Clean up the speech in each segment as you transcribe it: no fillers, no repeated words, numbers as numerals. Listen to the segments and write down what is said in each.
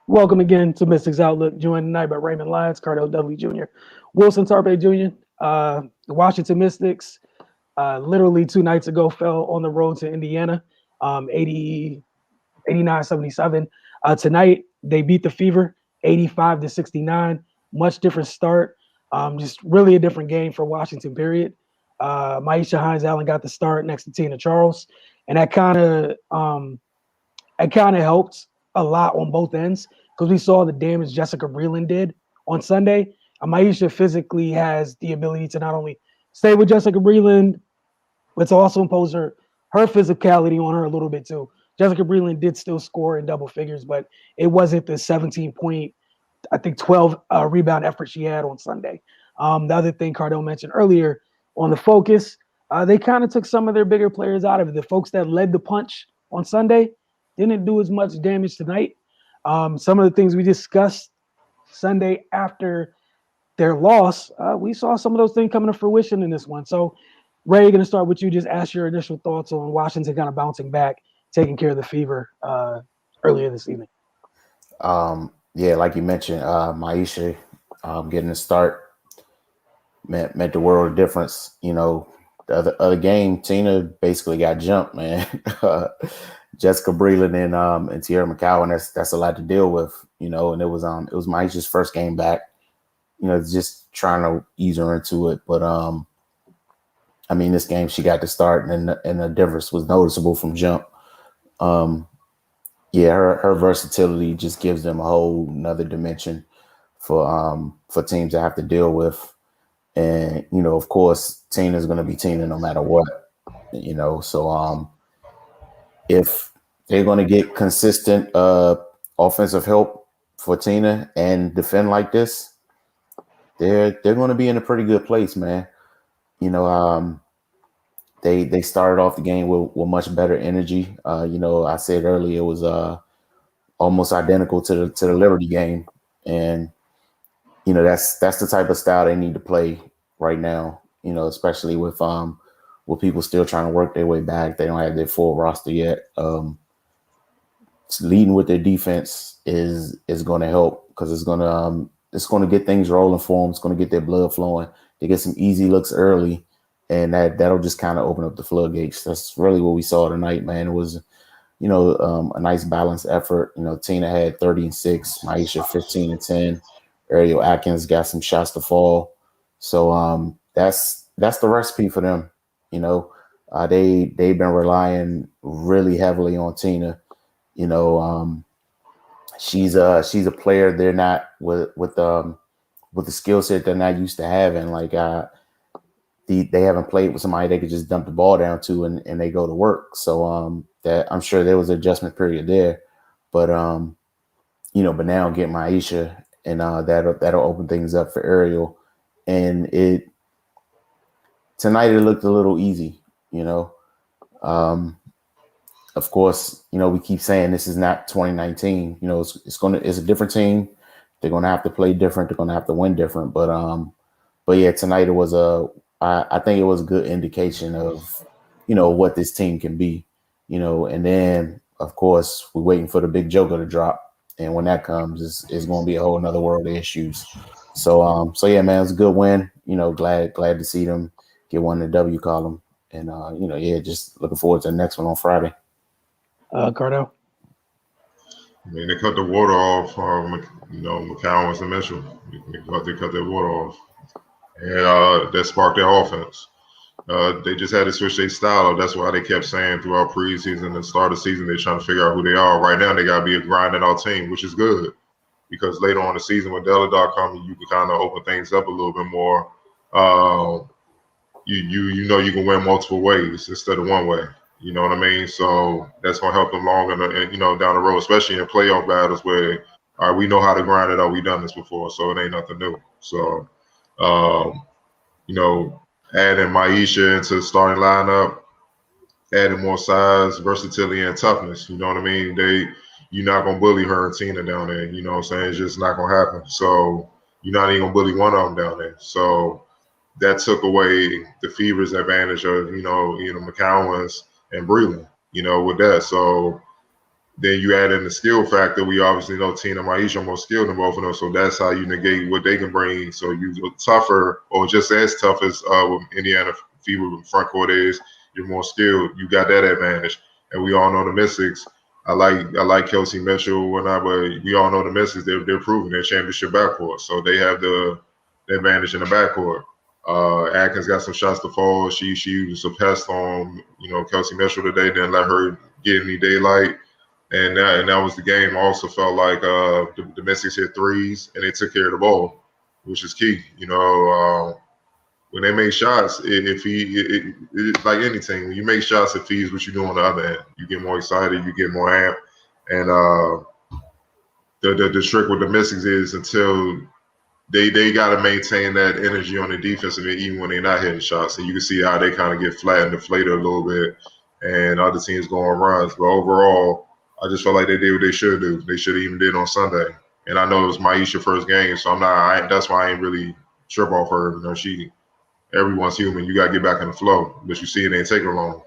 Welcome again to Mystics Outlook, joined tonight by Raymond Lyons, Cardell Dudley Jr., Wilson Tarpe Jr. The Washington Mystics, literally 2 nights ago, fell on the road to Indiana, 80, 89-77. Tonight, they beat the Fever 85-69. Much different start. Just really a different game for Washington, period. Maisha Hines Allen got the start next to Tina Charles, and that kind of helped a lot on both ends because we saw the damage Jessica Breland did on Sunday. Maisha physically has the ability to not only stay with Jessica Breland, but to also impose her physicality on her a little bit too. Jessica Breland did still score in double figures, but it wasn't the 17 point, I think 12 rebound effort she had on Sunday. The other thing Cardell mentioned earlier on the focus, they kind of took some of their bigger players out of it. The folks that led the punch on Sunday didn't do as much damage tonight. Some of the things we discussed Sunday after their loss, we saw some of those things coming to fruition in this one. So, Ray, going to start with you. Just ask your initial thoughts on Washington kind of bouncing back, taking care of the Fever earlier this evening. Yeah, like you mentioned, Maisha getting a start meant the world of difference. You know, the other game, Tina basically got jumped, man. Jessica Breland and Tierra McCowan, that's a lot to deal with, you know, and it was Maisha's first game back, you know, just trying to ease her into it. But I mean, this game she got to start and the difference was noticeable from jump. Yeah, her versatility just gives them a whole another dimension for teams to have to deal with. And, you know, of course, Tina's gonna be Tina no matter what, you know. So if they're gonna get consistent offensive help for Tina and defend like this, they're gonna be in a pretty good place, man. You know, they started off the game with much better energy. You know, I said earlier it was almost identical to the Liberty game, and you know that's the type of style they need to play right now. You know, especially with people still trying to work their way back. They don't have their full roster yet. Leading with their defense is going to help because it's going to get things rolling for them. It's going to get their blood flowing. They get some easy looks early, and that'll just kind of open up the floodgates. That's really what we saw tonight, man. It was, you know, a nice balanced effort. You know, Tina had 30 and 6, Maisha 15 and 10. Ariel Atkins got some shots to fall. So that's the recipe for them. You know, they've been relying really heavily on Tina. You know, she's a player they're not with the skill set they're not used to having. Like they haven't played with somebody they could just dump the ball down to and they go to work. So that I'm sure there was an adjustment period there. But you know, but now get Maisha and that'll open things up for Ariel. And tonight it looked a little easy, you know. Of course, you know, we keep saying this is not 2019. You know, it's a different team. They're gonna have to play different. They're gonna have to win different. But yeah, tonight it was I think it was a good indication of, you know, what this team can be. You know, and then of course we're waiting for the big joker to drop, and when that comes, it's gonna be a whole another world of issues. So yeah, man, it was a good win. You know, glad to see them get one in the W column, and you know, yeah, just looking forward to the next one on Friday. Cardell? I mean, they cut the water off. You know, McCown and Mitchell. They cut their water off, and that sparked their offense. They just had to switch their style. That's why they kept saying throughout preseason and start of the season they're trying to figure out who they are. Right now, they got to be a grinding out team, which is good because later on in the season when Della coming, you can kind of open things up a little bit more. You know you can win multiple ways instead of one way. You know what I mean? So that's gonna help them long and you know down the road, especially in playoff battles where all right, we know how to grind it out. We done this before, so it ain't nothing new. So you know, adding Maisha into the starting lineup, adding more size, versatility, and toughness. You know what I mean? You're not gonna bully her and Tina down there. You know what I'm saying? It's just not gonna happen. So you're not even gonna bully one of them down there. So that took away the Fever's advantage of, you know, McCowan's and Breland, you know, with that. So Then you add in the skill factor. We obviously know Tina and Maisha are more skilled than both of them, so that's how you negate what they can bring. So you look tougher, or just as tough as with Indiana Fever front court is. You're more skilled. You got that advantage, and we all know the Mystics. I like Kelsey Mitchell and whatnot, but we all know the Mystics. They're proving their championship backcourt, so they have the advantage in the backcourt. Atkins got some shots to fall. She was a pest on Kelsey Mitchell today. Didn't let her get any daylight. And that was the game. I also felt like the Mystics hit threes and they took care of the ball, which is key. When they make shots, it's like anything. When you make shots, it feeds what you do on the other end. You get more excited, you get more amped. And the trick with the Mystics is until they got to maintain that energy on the defensive end, even when they're not hitting shots. And you can see how they kind of get flat and deflated a little bit, and other teams go on runs. But overall, I just felt like they did what they should do. They should have even did on Sunday. And I know it was Maisha first game, so that's why I ain't really trip off her. Everyone's human. You gotta get back in the flow. But you see it ain't take her long.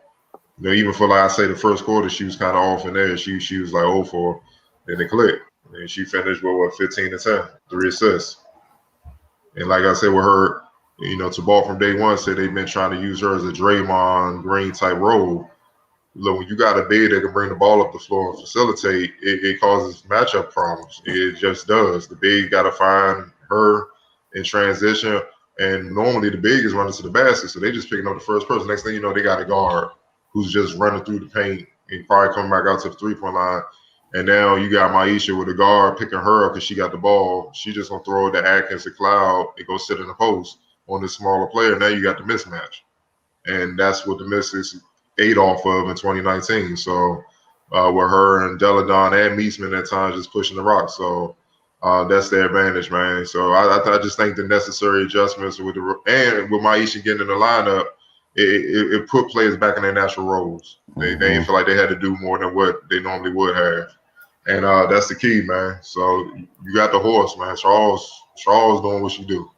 Even for like I say the first quarter, she was kind of off in there. She was like 0-4. Then it clicked. And she finished with 15 to 10, 3 assists. And like I said with her, Tabal from day one said they've been trying to use her as a Draymond Green type role. Look, when you got a big that can bring the ball up the floor and facilitate, it causes matchup problems. It just does. The big got to find her in transition, and normally the big is running to the basket, so they just picking up the first person. Next thing you know, they got a guard who's just running through the paint and probably coming back out to the three-point line. And now you got Maisha with a guard picking her up because she got the ball. She just going to throw it to Atkins, to Cloud, and go sit in the post on this smaller player. Now you got the mismatch. And that's what the Mystics ate off of in 2019. So with her and Deladon and Meesman at times just pushing the rock. So that's their advantage, man. So I just think the necessary adjustments with Maisha getting in the lineup, it put players back in their natural roles. They didn't feel like they had to do more than what they normally would have. And that's the key, man. So you got the horse, man. Charles doing what she do.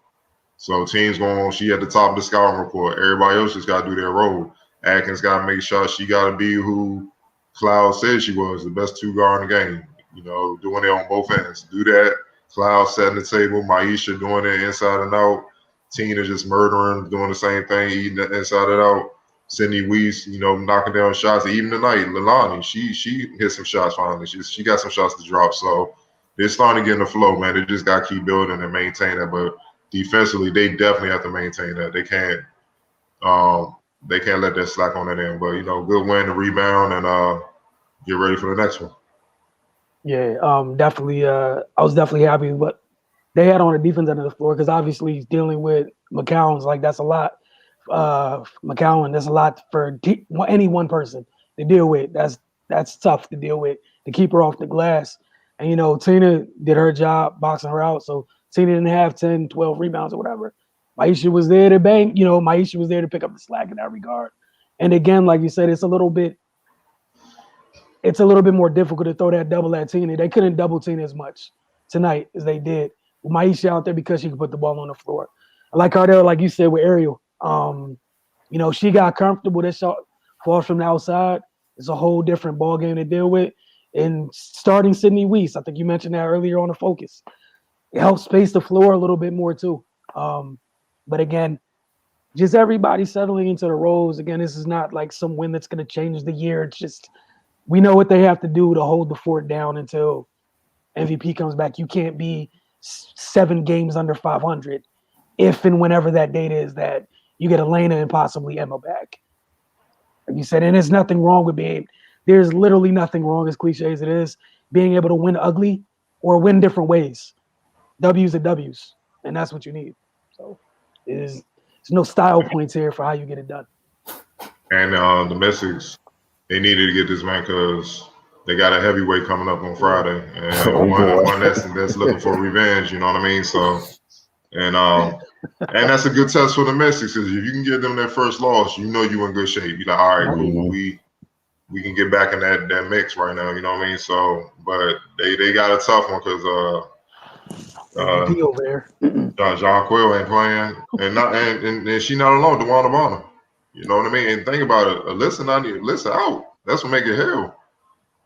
So teams going, she at the top of the scouting report. Everybody else just got to do their role. Atkins got to make sure she got to be who Cloud said she was, the best two guard in the game. Doing it on both ends. Do that. Cloud setting the table. Maisha doing it inside and out. Tina just murdering, doing the same thing, eating it inside and out. Sydney Weiss, knocking down shots. Even tonight, Leilani, she hit some shots finally. She got some shots to drop. So they're starting to get in the flow, man. They just got to keep building and maintain it. But defensively, they definitely have to maintain that. They can't let that slack on that end. But good win, the rebound, and get ready for the next one. Yeah, definitely. I was definitely happy with what they had on the defense end of the floor, because obviously dealing with McCown's that's a lot. McCowan, that's a lot for any one person to deal with. That's tough to deal with, to keep her off the glass. And Tina did her job boxing her out, so Tina didn't have 10, 12 rebounds or whatever. Maisha was there to bang. Maisha was there to pick up the slack in that regard. And again, like you said, it's a little bit more difficult to throw that double at Tina. They couldn't double Tina as much tonight as they did with Maisha out there, because she could put the ball on the floor. Like Cardell, like you said with Ariel, she got comfortable. That shot falls from the outside. It's a whole different ball game to deal with. And starting Sydney Weiss, I think you mentioned that earlier on the focus, it helps space the floor a little bit more too. But again, just everybody settling into the roles. Again, this is not like some win that's going to change the year. It's just, we know what they have to do to hold the fort down until MVP comes back. You can't be 7 games under 500 if and whenever that date is that you get Elena and possibly Emma back. Like you said, and there's nothing wrong with there's literally nothing wrong, as cliche as it is, being able to win ugly or win different ways. W's are W's, and that's what you need. So there's no style points here for how you get it done. And the Mystics, they needed to get this man because they got a heavyweight coming up on Friday, and one that's looking for revenge. You know what I mean? So, and that's a good test for the Mystics, because if you can give them their first loss, you're in good shape. You're like, all right, cool, we can get back in that mix right now. You know what I mean? So, but they got a tough one because over there. John Quill ain't playing, and she not alone. DeWanda Bonner. You know what I mean? And think about it. Alyssa out. That's what make it hell.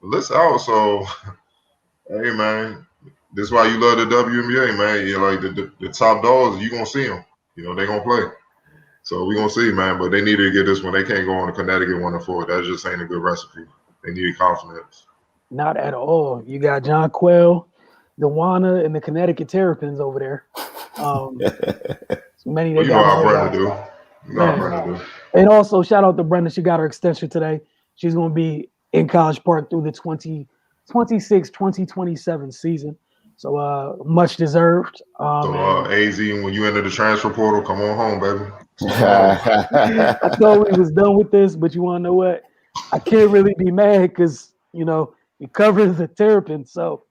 Listen out. So, hey, man, this is why you love the WNBA, man. You're like the top dogs, you going to see them. You know, they going to play. So we going to see, man. But they need to get this one. They can't go on the Connecticut 1-4. That just ain't a good recipe. They need confidence. Not at all. You got John Quell, Dewana, and the Connecticut Terrapins over there. Many Well, they you know how got. Brenda do. You know how Brenda do. And also, shout out to Brenda. She got her extension today. She's going to be in College Park through the 2026-2027 season. So much deserved. AZ, when you enter the transfer portal, come on home, baby. I thought we was done with this, but you want to know what? I can't really be mad because, you know, we covered the Terrapins. So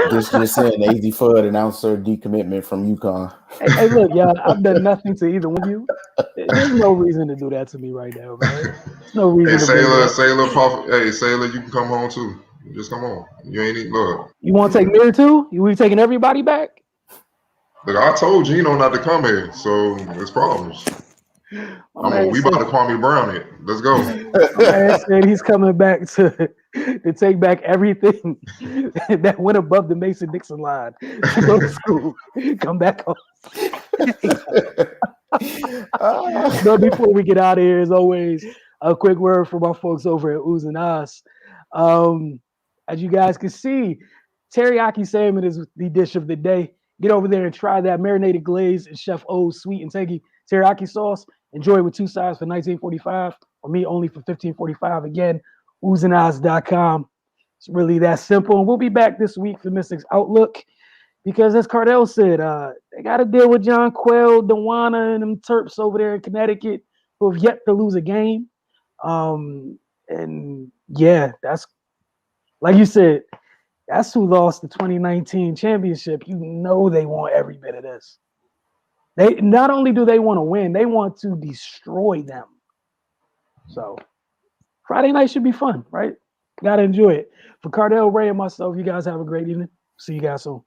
just saying, AZ Fudd announced her decommitment from UConn. Hey, look, y'all, I've done nothing to either one of you. There's no reason to do that to me right now, man. There's no reason. Hey, Sailor, you can come home too. Just come on. You ain't even look. You want to take Mirror too? You we taking everybody back? Look, I told Gino not to come here, so there's problems. We about to Kwame Brown it. Let's go. Man said he's coming back to take back everything that went above the Mason-Dixon line to go to school. Come back home. But before we get out of here, as always, a quick word from our folks over at Ooze and Us. As you guys can see, teriyaki salmon is the dish of the day. Get over there and try that marinated glaze and Chef O's sweet and tangy teriyaki sauce. Enjoy it with 2 sides for $19.45 or me only for $15.45. Again, oozeandeyes.com. It's really that simple. And we'll be back this week for Mystics Outlook because, as Cardell said, they got to deal with John Quell, Dewana, and them Terps over there in Connecticut who have yet to lose a game. And yeah, that's like you said, that's who lost the 2019 championship. You know they want every bit of this. They not only do they want to win, they want to destroy them. So Friday night should be fun, right? Gotta enjoy it. For Cardell, Ray, and myself, you guys have a great evening. See you guys soon.